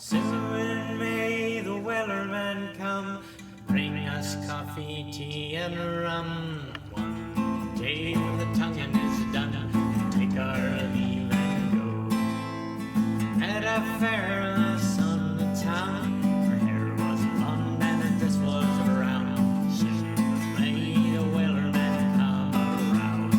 Soon may the wellerman come, bring us coffee, tea, and rum. One day when the tonguing is done, take our leave and go. At a fair in the sun of town, her hair was blonde and her dress was brown. Soon may the wellerman come around.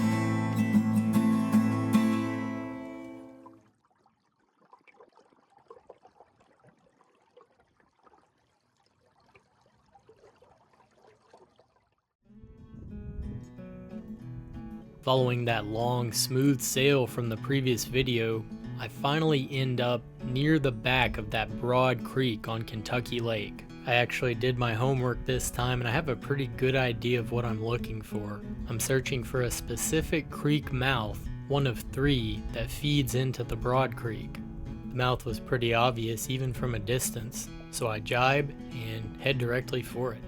Following that long, smooth sail from the previous video, I finally end up near the back of that broad creek on Kentucky Lake. I actually did my homework this time and I have a pretty good idea of what I'm looking for. I'm searching for a specific creek mouth, one of 3 that feeds into the Broad Creek. The mouth was pretty obvious even from a distance, so I jibe and head directly for it.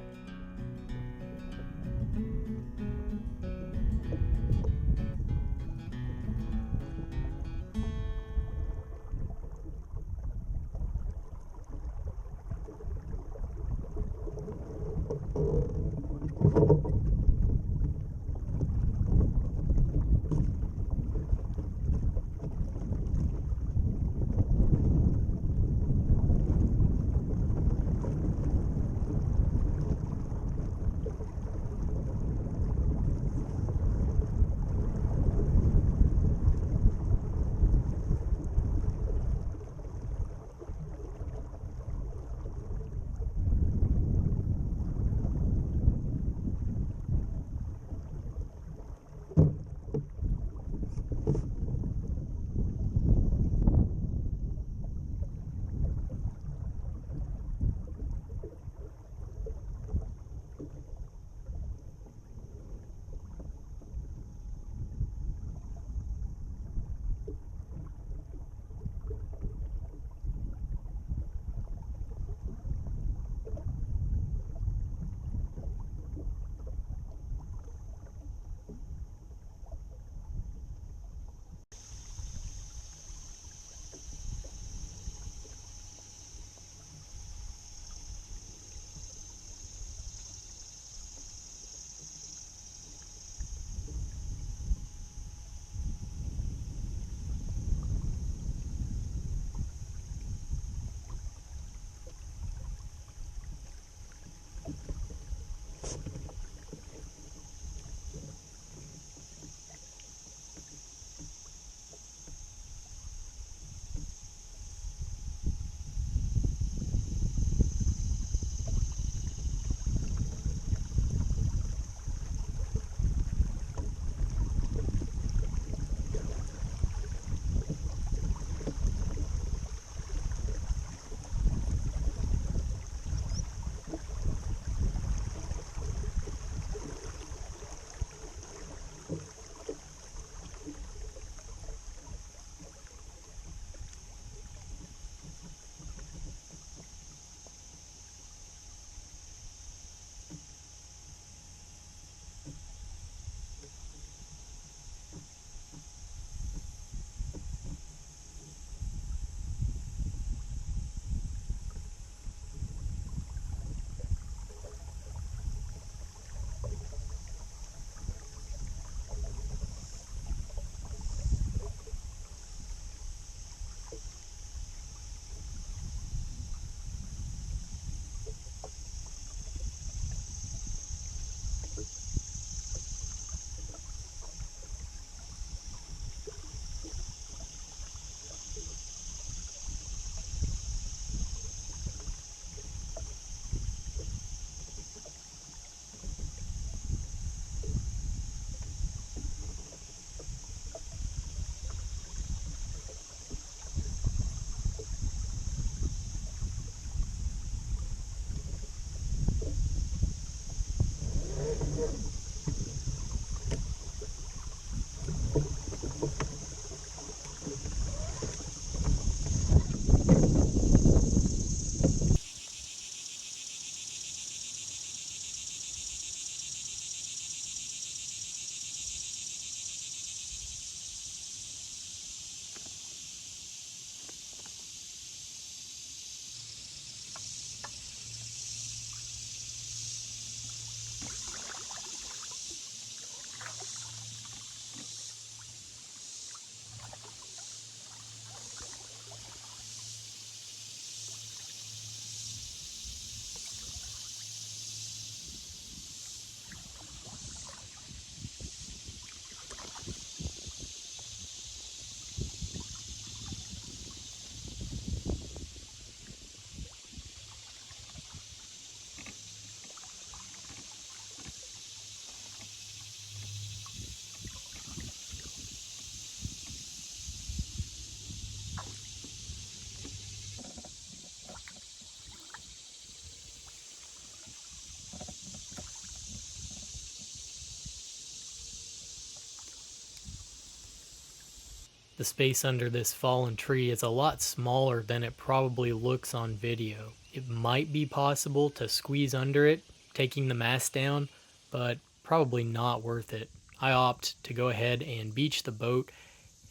The space under this fallen tree is a lot smaller than it probably looks on video. It might be possible to squeeze under it, taking the mast down, but probably not worth it. I opt to go ahead and beach the boat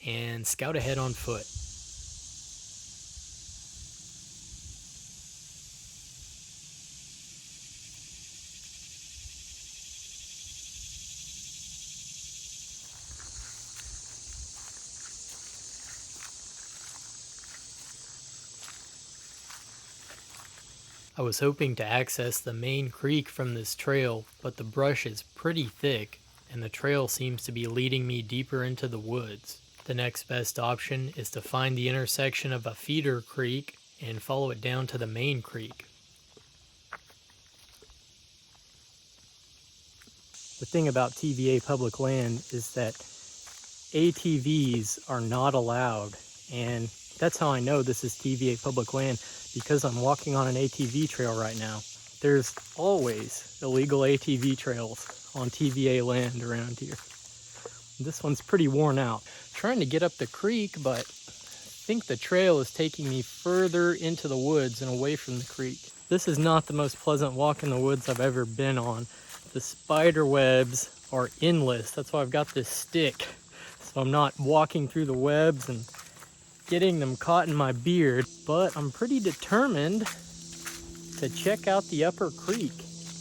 and scout ahead on foot. I was hoping to access the main creek from this trail, but the brush is pretty thick, and the trail seems to be leading me deeper into the woods. The next best option is to find the intersection of a feeder creek and follow it down to the main creek. The thing about TVA public land is that ATVs are not allowed, and that's how I know this is TVA public land, because I'm walking on an ATV trail right now. There's always illegal ATV trails on TVA land around here. This one's pretty worn out. Trying to get up the creek, but I think the trail is taking me further into the woods and away from the creek. This is not the most pleasant walk in the woods I've ever been on. The spider webs are endless. That's why I've got this stick, so I'm not walking through the webs and getting them caught in my beard. But I'm pretty determined to check out the upper creek,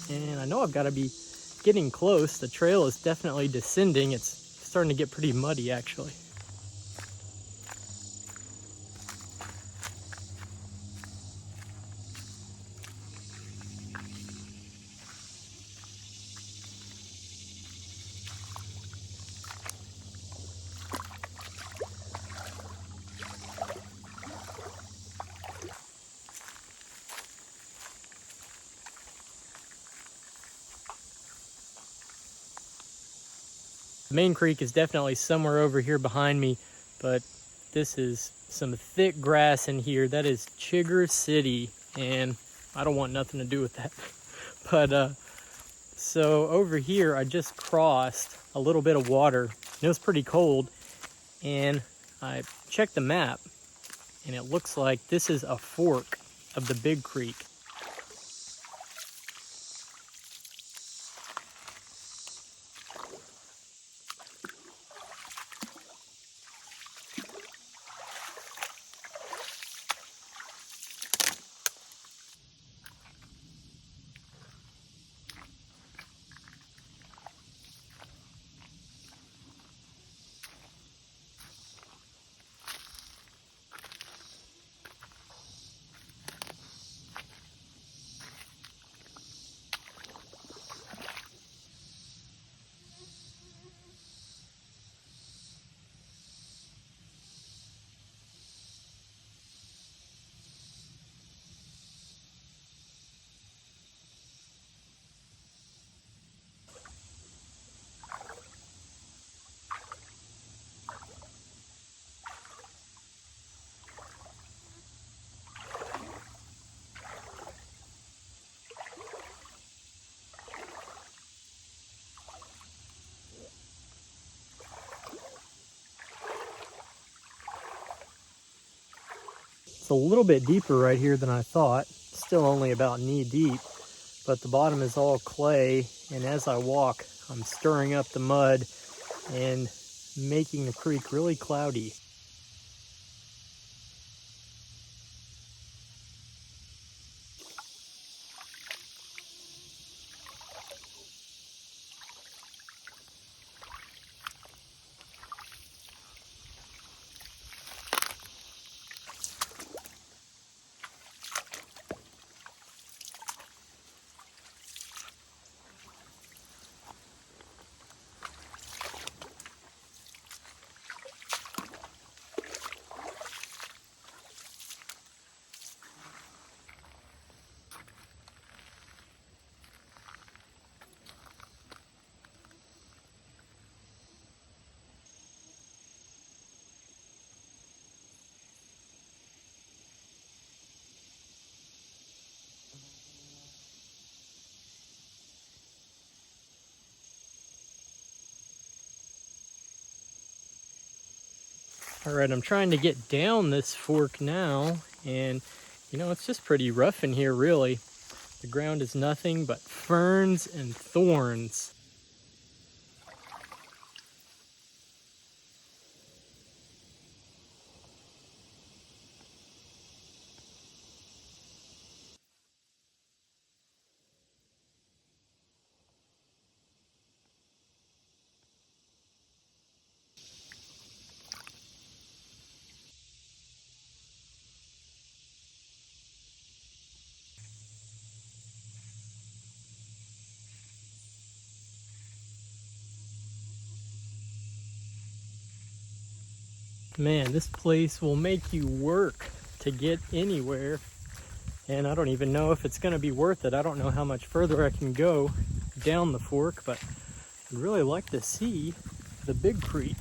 and I know I've got to be getting close. The trail is definitely descending. It's starting to get pretty muddy actually. The main creek is definitely somewhere over here behind me, but this is some thick grass in here. That is Chigger City, and I don't want nothing to do with that. But so over here I just crossed a little bit of water, and it was pretty cold, and I checked the map, and it looks like this is a fork of the big creek. It's a little bit deeper right here than I thought. Still only about knee deep, but the bottom is all clay, and as I walk, I'm stirring up the mud and making the creek really cloudy. Alright, I'm trying to get down this fork now, and you know, it's just pretty rough in here, really. The ground is nothing but ferns and thorns. Man, this place will make you work to get anywhere. And I don't even know if it's going to be worth it. I don't know how much further I can go down the fork, but I'd really like to see the big creek.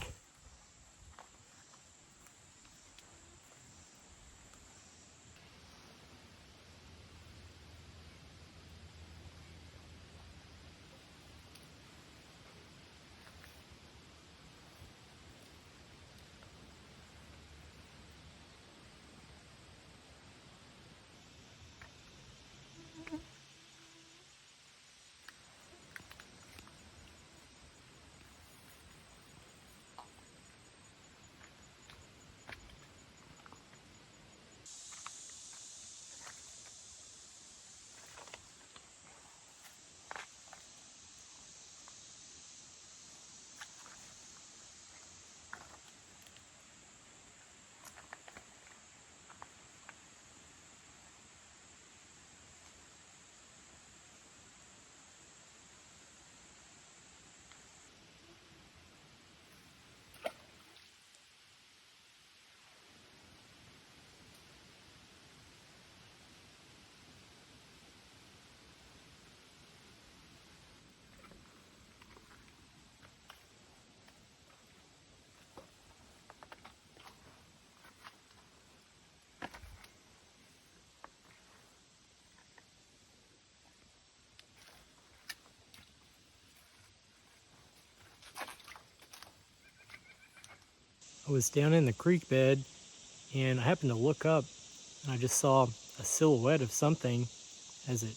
I was down in the creek bed and I happened to look up and I just saw a silhouette of something as it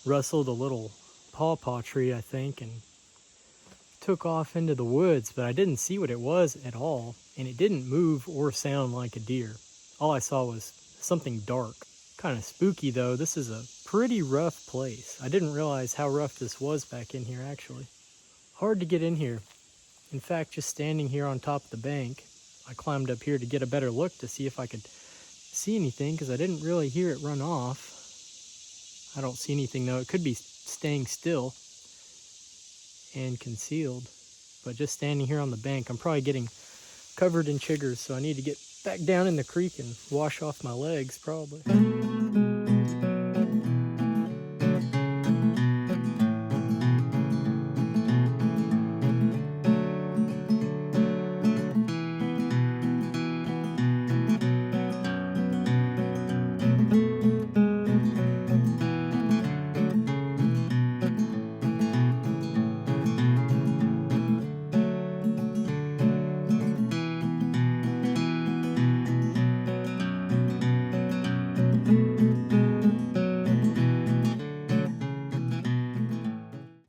rustled a little pawpaw tree, I think, and took off into the woods, but I didn't see what it was at all, and it didn't move or sound like a deer. All I saw was something dark. Kind of spooky though. This is a pretty rough place. I didn't realize how rough this was back in here, actually. Hard to get in here. In fact, just standing here on top of the bank, I climbed up here to get a better look to see if I could see anything, because I didn't really hear it run off. I don't see anything though. It could be staying still and concealed, but just standing here on the bank, I'm probably getting covered in chiggers, so I need to get back down in the creek and wash off my legs, probably.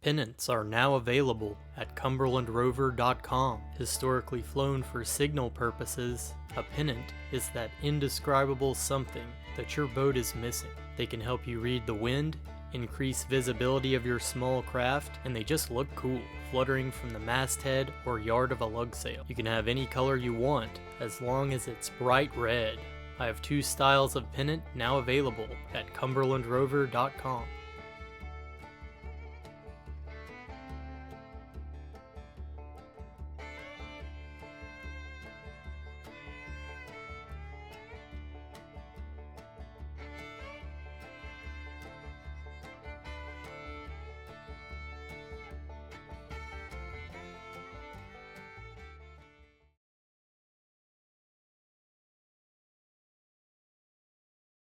Pennants are now available at cumberlandrover.com. Historically flown for signal purposes, a pennant is that indescribable something that your boat is missing. They can help you read the wind, increase visibility of your small craft, and they just look cool, fluttering from the masthead or yard of a lug sail. You can have any color you want, as long as it's bright red. I have 2 styles of pennant now available at cumberlandrover.com.